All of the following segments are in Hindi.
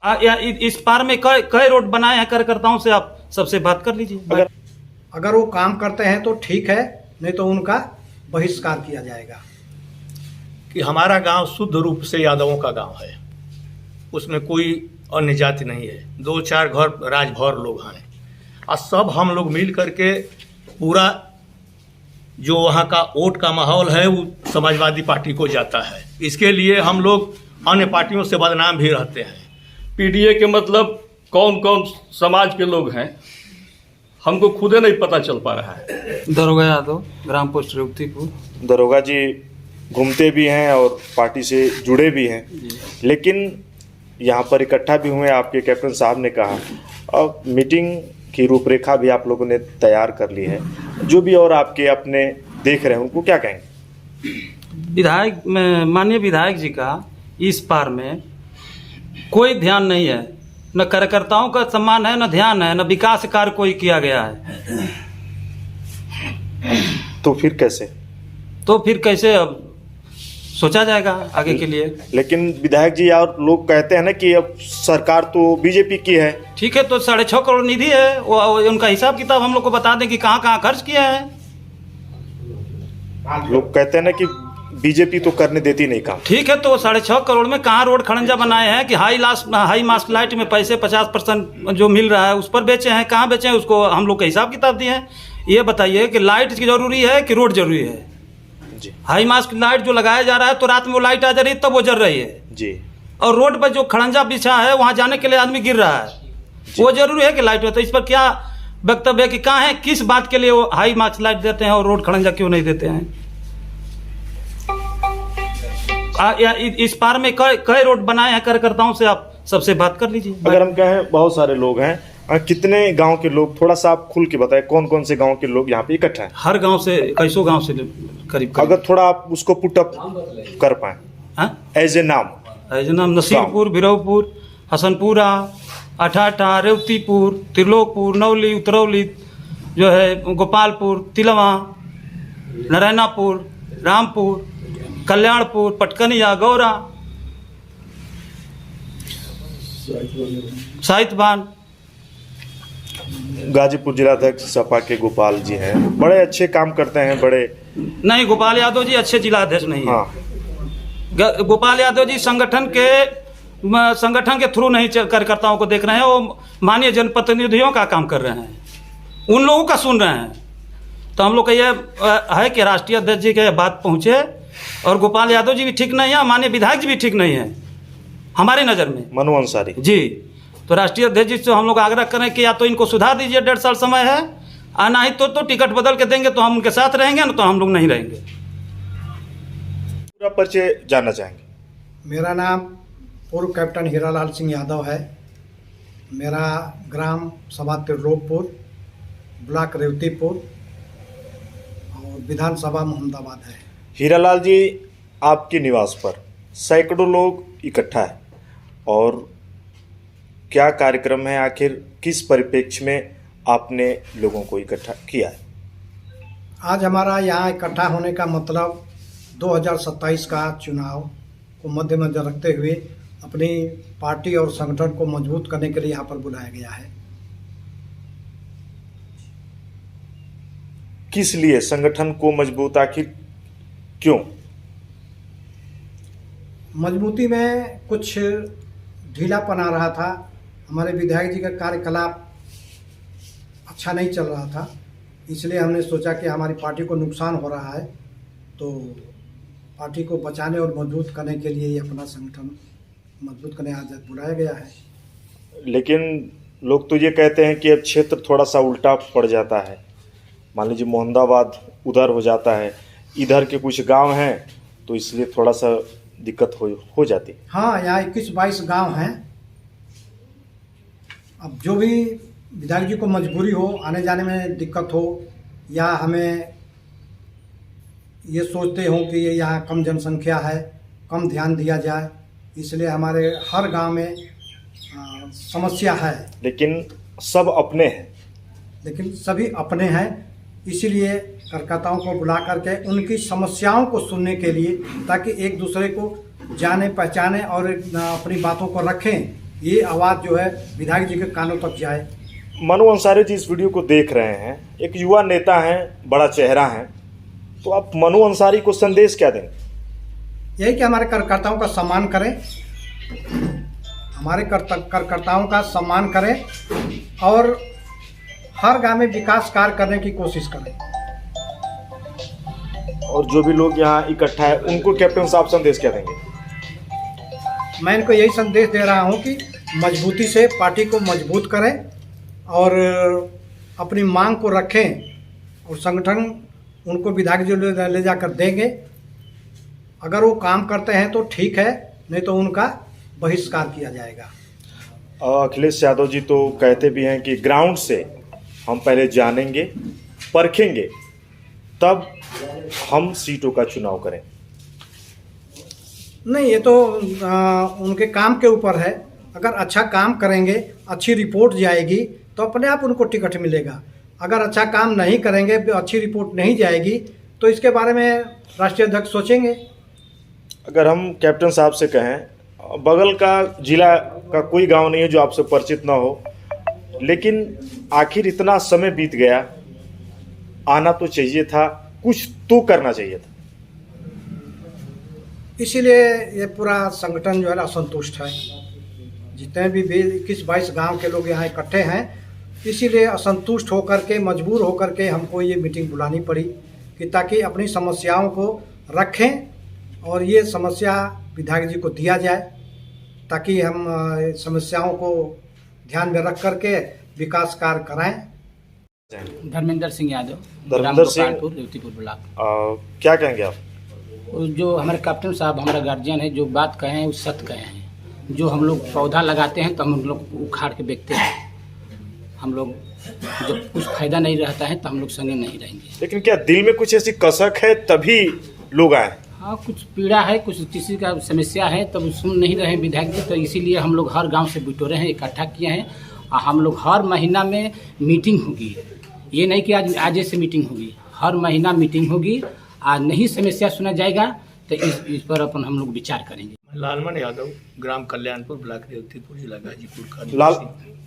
इस पार में कई रोड बनाए हैं कार्यकर्ताओं से, आप सबसे बात कर लीजिए। अगर वो काम करते हैं तो ठीक है, नहीं तो उनका बहिष्कार किया जाएगा। कि हमारा गांव शुद्ध रूप से यादवों का गांव है, उसमें कोई अन्य जाति नहीं है। 2-4 घर राजभर लोग हैं और सब हम लोग मिल करके पूरा जो वहाँ का वोट का माहौल है वो समाजवादी पार्टी को जाता है। इसके लिए हम लोग अन्य पार्टियों से बदनाम भी रहते हैं। पीडीए के मतलब कौन कौन समाज के लोग हैं हमको खुदे नहीं पता चल पा रहा है। दरोगा यादव, ग्राम पोस्ट रेवतीपुर। दरोगा जी घूमते भी हैं और पार्टी से जुड़े भी हैं, लेकिन यहाँ पर इकट्ठा भी हुए। आपके कैप्टन साहब ने कहा और मीटिंग की रूपरेखा भी आप लोगों ने तैयार कर ली है। जो भी और आपके अपने देख रहे हैं उनको क्या कहेंगे? माननीय विधायक जी का इस पार में कोई ध्यान नहीं है, न कार्यकर्ताओं का सम्मान है, न ध्यान है, न विकास कार्य कोई किया गया है। तो फिर कैसे अब सोचा जाएगा आगे के लिए। लेकिन विधायक जी और लोग कहते हैं ना कि अब सरकार तो बीजेपी की है। ठीक है, तो 6.5 करोड़ निधि है, वो उनका हिसाब किताब हम लोग को बता दें कि कहाँ कहाँ खर्च किया है। लोग कहते हैं ना कि बीजेपी तो करने देती नहीं काम। ठीक है, तो 6.5 करोड़ में कहाँ रोड खड़ंजा बनाए हैं कि हाई मास्क लाइट में पैसे 50% जो मिल रहा है उस पर बेचे हैं, कहाँ बेचे हैं उसको हम लोग का हिसाब किताब दिए हैं। ये बताइए कि लाइट की जरूरी है कि रोड जरूरी है जी। हाई मास्क लाइट जो लगाया जा रहा है तो रात में वो लाइट आ जा रही है तब वो जल रही है जी, और रोड पर जो खड़ंजा बिछा है वहाँ जाने के लिए आदमी गिर रहा है, वो जरूरी है कि लाइट हो। तो इस पर क्या वक्तव्य है कि कहाँ है, किस बात के लिए वो हाई मास्क लाइट देते हैं और रोड खड़ंजा क्यों नहीं देते हैं? इस पार में कई रोड बनाए हैं कार्यकर्ताओं से, आप सबसे बात कर लीजिए। अगर हम कहें बहुत सारे लोग हैं, कितने गांव के लोग, थोड़ा सा आप खुल के बताएं कौन कौन से गांव के लोग यहाँ पे इकट्ठा हैं? हर गांव से, कैसो गांव से करीब। अगर थोड़ा आप उसको पुट अप कर पाए एज ए नाम। नसीरपुर, बिरौपुर, हसनपुरा, अठाठा, रेवतीपुर, त्रिलोकपुर, नवली, उतरौली, जो है गोपालपुर, तिलवा, नारायणापुर, रामपुर, कल्याणपुर, पटकनिया, गौरा, साहित्यबान। गाजीपुर जिलाध्यक्ष सपा के गोपाल जी हैं, बड़े अच्छे काम करते हैं। नहीं, गोपाल यादव जी अच्छे जिलाध्यक्ष नहीं है। हाँ। गोपाल यादव जी संगठन के थ्रू नहीं कार्यकर्ताओं को देख रहे हैं, वो माननीय जनप्रतिनिधियों का काम कर रहे हैं, उन लोगों का सुन रहे हैं। तो हम लोग का यह है कि राष्ट्रीय अध्यक्ष जी के बात पहुँचे, और गोपाल यादव जी भी ठीक नहीं है, माननीय विधायक जी भी ठीक नहीं है हमारी नज़र में। मनु अंसारी जी, तो राष्ट्रीय अध्यक्ष जी से हम लोग आग्रह करें कि या तो इनको सुधार दीजिए, 1.5 साल समय है, और नहीं तो टिकट बदल के देंगे तो हम उनके साथ रहेंगे, ना तो हम लोग नहीं रहेंगे। पूरा परिचय जानना चाहेंगे? मेरा नाम पूर्व कैप्टन हीरालाल सिंह यादव है। मेरा ग्राम सभा त्रिलोकपुर, ब्लॉक रेवतीपुर और विधानसभा मोहम्मदाबाद है। हीरालाल जी, आपके निवास पर सैकड़ों लोग इकट्ठा है, और क्या कार्यक्रम है, आखिर किस परिप्रेक्ष्य में आपने लोगों को इकट्ठा किया है? आज हमारा यहाँ इकट्ठा होने का मतलब 2027 का चुनाव को मद्देनजर रखते हुए अपनी पार्टी और संगठन को मजबूत करने के लिए यहाँ पर बुलाया गया है। किस लिए संगठन को मजबूत, आखिर क्यों? मजबूती में कुछ ढीलापन आ रहा था, हमारे विधायक जी का कार्यकलाप अच्छा नहीं चल रहा था, इसलिए हमने सोचा कि हमारी पार्टी को नुकसान हो रहा है, तो पार्टी को बचाने और मजबूत करने के लिए अपना संगठन मजबूत करने आज बुलाया गया है। लेकिन लोग तो ये कहते हैं कि अब क्षेत्र थोड़ा सा उल्टा पड़ जाता है, मान लीजिए मोहम्मदाबाद उधर हो जाता है, इधर के कुछ गांव हैं, तो इसलिए थोड़ा सा दिक्कत हो जाती। हाँ, यहाँ 21-22 गांव हैं। अब जो भी विधायक जी को मजबूरी हो, आने जाने में दिक्कत हो, या हमें ये सोचते हो कि यहाँ कम जनसंख्या है, कम ध्यान दिया जाए, इसलिए हमारे हर गांव में समस्या है। लेकिन सब अपने हैं। लेकिन सभी अपने हैं, इसीलिए कार्यकर्ताओं को बुला करके उनकी समस्याओं को सुनने के लिए, ताकि एक दूसरे को जाने पहचाने और अपनी बातों को रखें, ये आवाज़ जो है विधायक जी के कानों तक जाए। मनु अंसारी जी इस वीडियो को देख रहे हैं, एक युवा नेता हैं, बड़ा चेहरा हैं, तो आप मनु अंसारी को संदेश क्या देंगे? यही कि हमारे कार्यकर्ताओं का सम्मान करें, हमारे कार्यकर्ताओं का सम्मान करें और हर गांव में विकास कार्य करने की कोशिश करें। और जो भी लोग यहाँ इकट्ठा है उनको कैप्टन साहब संदेश क्या देंगे? मैं इनको यही संदेश दे रहा हूँ कि मजबूती से पार्टी को मजबूत करें और अपनी मांग को रखें और संगठन उनको विधायक जी ले जाकर देंगे। अगर वो काम करते हैं तो ठीक है, नहीं तो उनका बहिष्कार किया जाएगा। अखिलेश यादव जी तो कहते भी हैं कि ग्राउंड से हम पहले जानेंगे, परखेंगे, तब हम सीटों का चुनाव करें। नहीं, ये तो उनके काम के ऊपर है। अगर अच्छा काम करेंगे, अच्छी रिपोर्ट जाएगी तो अपने आप उनको टिकट मिलेगा। अगर अच्छा काम नहीं करेंगे, अच्छी रिपोर्ट नहीं जाएगी तो इसके बारे में राष्ट्रीय अध्यक्ष सोचेंगे। अगर हम कैप्टन साहब से कहें, बगल का जिला का कोई गांव नहीं है जो आपसे परिचित ना हो, लेकिन आखिर इतना समय बीत गया, आना तो चाहिए था, कुछ तो करना चाहिए था। इसीलिए ये पूरा संगठन जो है असंतुष्ट है। जितने भी 21-22 गांव के लोग यहाँ इकट्ठे हैं, इसीलिए असंतुष्ट होकर के, मजबूर होकर के हमको ये मीटिंग बुलानी पड़ी कि ताकि अपनी समस्याओं को रखें और ये समस्या विधायक जी को दिया जाए, ताकि हम समस्याओं को ध्यान में रख करके विकास कार्य कराएं। धर्मेंद्र सिंह यादव, धर्मेंद्र सिंह, रेवतीपुर ब्लॉक। क्या कहेंगे आप? जो हमारे कैप्टन साहब हमारा गार्जियन है, जो बात कहे हैं वो सत्य कहे हैं। जो हम लोग पौधा लगाते हैं तो हम लोग उखाड़ के बेचते हैं। हम लोग जब कुछ फायदा नहीं रहता है तो हम लोग संगे नहीं रहेंगे। लेकिन क्या दिल में कुछ ऐसी कसक है तभी लोग आए? हाँ, कुछ पीड़ा है, कुछ किसी का समस्या है, तब सुन नहीं रहे विधायक जी, तो इसीलिए हम लोग हर गांव से बिटोरे हैं, इकट्ठा किए हैं। और हम लोग हर महीना में मीटिंग होगी। ये नहीं कि आज से मीटिंग होगी, हर महीना मीटिंग होगी। आज नहीं समस्या सुना जाएगा तो इस पर अपन हम लोग विचार करेंगे। लालमन यादव, ग्राम कल्याणपुर, ब्लॉक रेवतीपुर, जिला गाजीपुर का।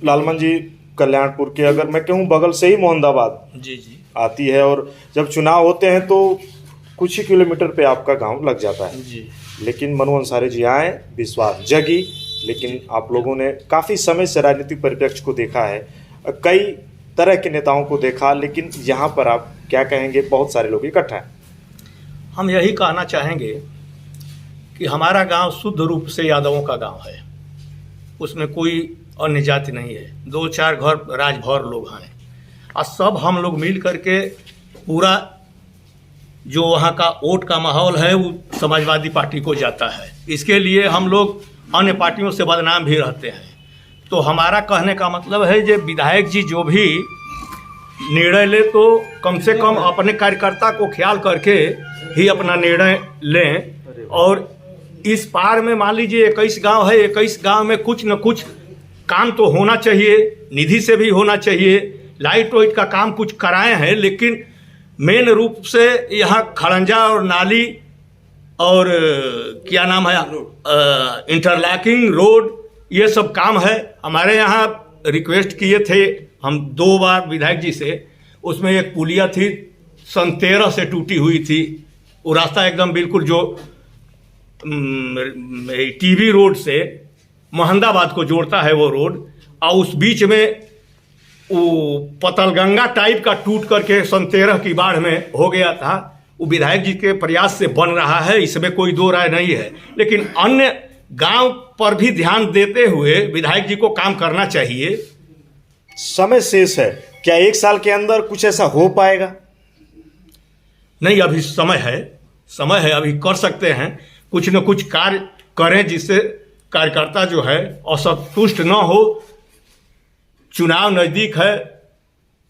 लालमन जी कल्याणपुर के, अगर मैं कहूँ बगल से ही मोहम्मदाबाद जी जी आती है, और जब चुनाव होते हैं तो कुछ ही किलोमीटर पे आपका गांव लग जाता है जी। लेकिन मनु अंसारी जी आए, विश्वास जगी। लेकिन आप लोगों ने काफ़ी समय से राजनीतिक परिप्रेक्ष्य को देखा है, कई तरह के नेताओं को देखा, लेकिन यहाँ पर आप क्या कहेंगे? बहुत सारे लोग इकट्ठा हैं। हम यही कहना चाहेंगे कि हमारा गांव शुद्ध रूप से यादवों का गांव है। उसमें कोई अन्य जाति नहीं है। 2-4 घर राजभर लोग हैं और सब हम लोग मिल करके पूरा जो वहाँ का वोट का माहौल है वो समाजवादी पार्टी को जाता है। इसके लिए हम लोग अन्य पार्टियों से बदनाम भी रहते हैं। तो हमारा कहने का मतलब है जो विधायक जी जो भी निर्णय ले तो कम से कम अपने कार्यकर्ता को ख्याल करके ही अपना निर्णय लें। और इस पार में मान लीजिए 21 गांव है, 21 गांव में कुछ न कुछ काम तो होना चाहिए, निधि से भी होना चाहिए। लाइट वाइट का काम कुछ कराए हैं, लेकिन मेन रूप से यहाँ खड़ंजा और नाली और क्या नाम है इंटरलॉकिंग रोड, ये सब काम है। हमारे यहाँ रिक्वेस्ट किए थे हम 2 बार विधायक जी से। उसमें एक पुलिया थी सन 13 से टूटी हुई थी। वो रास्ता एकदम बिल्कुल जो टीबी रोड से मोहम्मदाबाद को जोड़ता है वो रोड, और उस बीच में वो पतलगंगा टाइप का टूट करके सन 13 की बाढ़ में हो गया था। वो विधायक जी के प्रयास से बन रहा है, इसमें कोई दो राय नहीं है। लेकिन अन्य गांव पर भी ध्यान देते हुए विधायक जी को काम करना चाहिए। समय शेष है, क्या 1 साल के अंदर कुछ ऐसा हो पाएगा? नहीं, अभी समय है, अभी कर सकते हैं। कुछ न कुछ कार्य करें जिससे कार्यकर्ता जो है असंतुष्ट न हो। चुनाव नज़दीक है,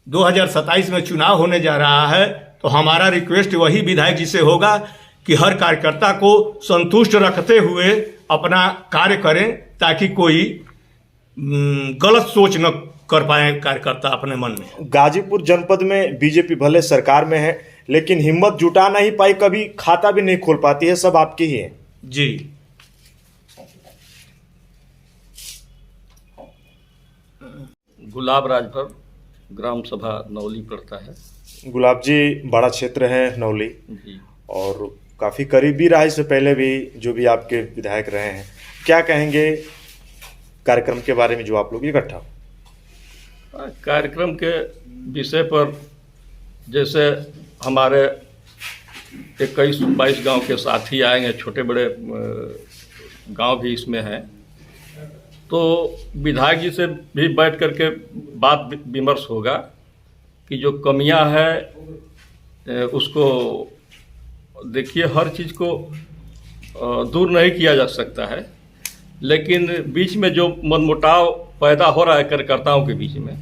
2027 में चुनाव होने जा रहा है, तो हमारा रिक्वेस्ट वही विधायक जी से होगा कि हर कार्यकर्ता को संतुष्ट रखते हुए अपना कार्य करें, ताकि कोई गलत सोच न कर पाए कार्यकर्ता अपने मन में। गाजीपुर जनपद में बीजेपी भले सरकार में है, लेकिन हिम्मत जुटा नहीं पाई, कभी खाता भी नहीं खोल पाती है, सब आपकी ही है। जी। गुलाब राजभर, ग्राम सभा नौली पड़ता है। गुलाब जी, बड़ा क्षेत्र है नौली जी। और काफ़ी करीबी रहा इससे पहले भी जो भी आपके विधायक रहे हैं, क्या कहेंगे कार्यक्रम के बारे में जो आप लोग इकट्ठा हो? कार्यक्रम के विषय पर जैसे हमारे 21-22 गांव के साथी आएंगे, छोटे बड़े गांव भी इसमें हैं, तो विधायक जी से भी बैठ करके बात विमर्श होगा कि जो कमियां हैं उसको देखिए, हर चीज़ को दूर नहीं किया जा सकता है, लेकिन बीच में जो मनमुटाव पैदा हो रहा है कार्यकर्ताओं के बीच में,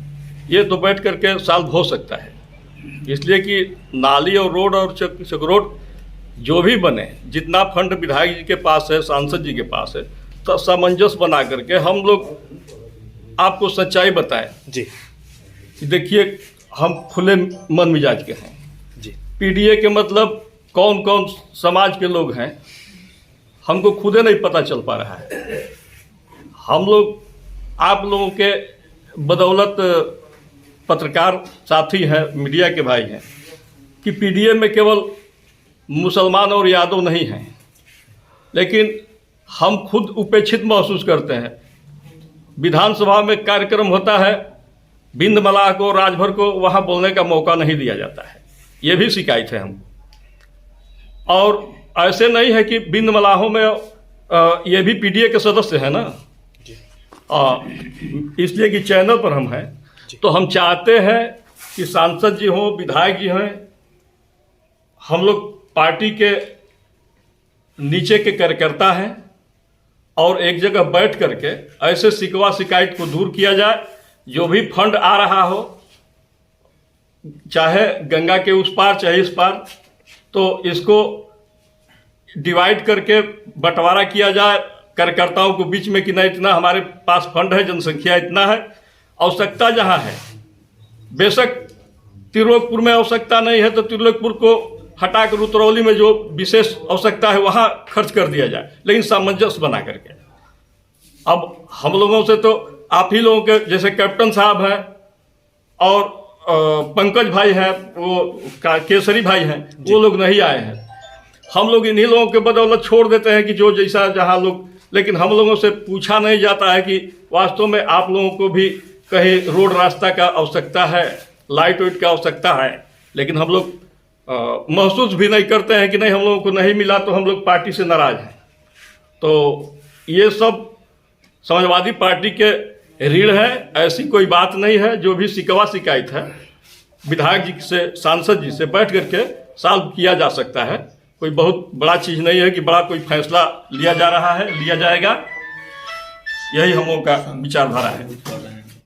ये तो बैठ करके सॉल्व हो सकता है। इसलिए कि नाली और रोड और चक्रोड जो भी बने, जितना फंड विधायक जी के पास है, सांसद जी के पास है, तो सामंजस्य बना करके हम लोग आपको सच्चाई बताएं जी कि देखिए हम खुले मन मिजाज के हैं जी। पीडीए के मतलब कौन कौन समाज के लोग हैं हमको खुदे नहीं पता चल पा रहा है। हम लोग आप लोगों के बदौलत पत्रकार साथी हैं, मीडिया के भाई हैं, कि पीडीए में केवल मुसलमान और यादव नहीं हैं, लेकिन हम खुद उपेक्षित महसूस करते हैं। विधानसभा में कार्यक्रम होता है, बिंद मलाह को, राजभर को वहाँ बोलने का मौका नहीं दिया जाता है, ये भी शिकायत है हमको। और ऐसे नहीं है कि बिंद मलाहों में ये भी पीडीए के सदस्य हैं ना, इसलिए कि चैनल पर हम हैं, तो हम चाहते हैं कि सांसद जी हों, विधायक जी हों, हम लोग पार्टी के नीचे के कार्यकर्ता हैं और एक जगह बैठ करके ऐसे शिकवा शिकायत को दूर किया जाए। जो भी फंड आ रहा हो, चाहे गंगा के उस पार चाहे इस पार, तो इसको डिवाइड करके बंटवारा किया जाए कार्यकर्ताओं को बीच में कि नहीं इतना हमारे पास फंड है, जनसंख्या इतना है, आवश्यकता जहां है, बेशक त्रिलोकपुर में आवश्यकता नहीं है तो त्रिलोकपुर को हटाकर उतरौली में जो विशेष आवश्यकता है वहां खर्च कर दिया जाए, लेकिन सामंजस्य बना करके। अब हम लोगों से तो आप ही लोगों के जैसे कैप्टन साहब हैं और पंकज भाई हैं, वो केसरी भाई हैं, वो लोग नहीं आए हैं। हम लोग इन्हीं लोगों के बदौलत छोड़ देते हैं कि जो जैसा जहां लोग, लेकिन हम लोगों से पूछा नहीं जाता है कि वास्तव में आप लोगों को भी कहीं रोड रास्ता का आवश्यकता है, लाइट वाइट का आवश्यकता है, लेकिन हम लोग महसूस भी नहीं करते हैं कि नहीं हम लोगों को नहीं मिला तो हम लोग पार्टी से नाराज हैं। तो ये सब समाजवादी पार्टी के रीढ़ है, ऐसी कोई बात नहीं है। जो भी शिकवा शिकायत है विधायक जी से, सांसद जी से बैठ करके सॉल्व किया जा सकता है। कोई बहुत बड़ा चीज़ नहीं है कि बड़ा कोई फैसला लिया जा रहा है, लिया जाएगा, यही हम लोगों का विचारधारा है।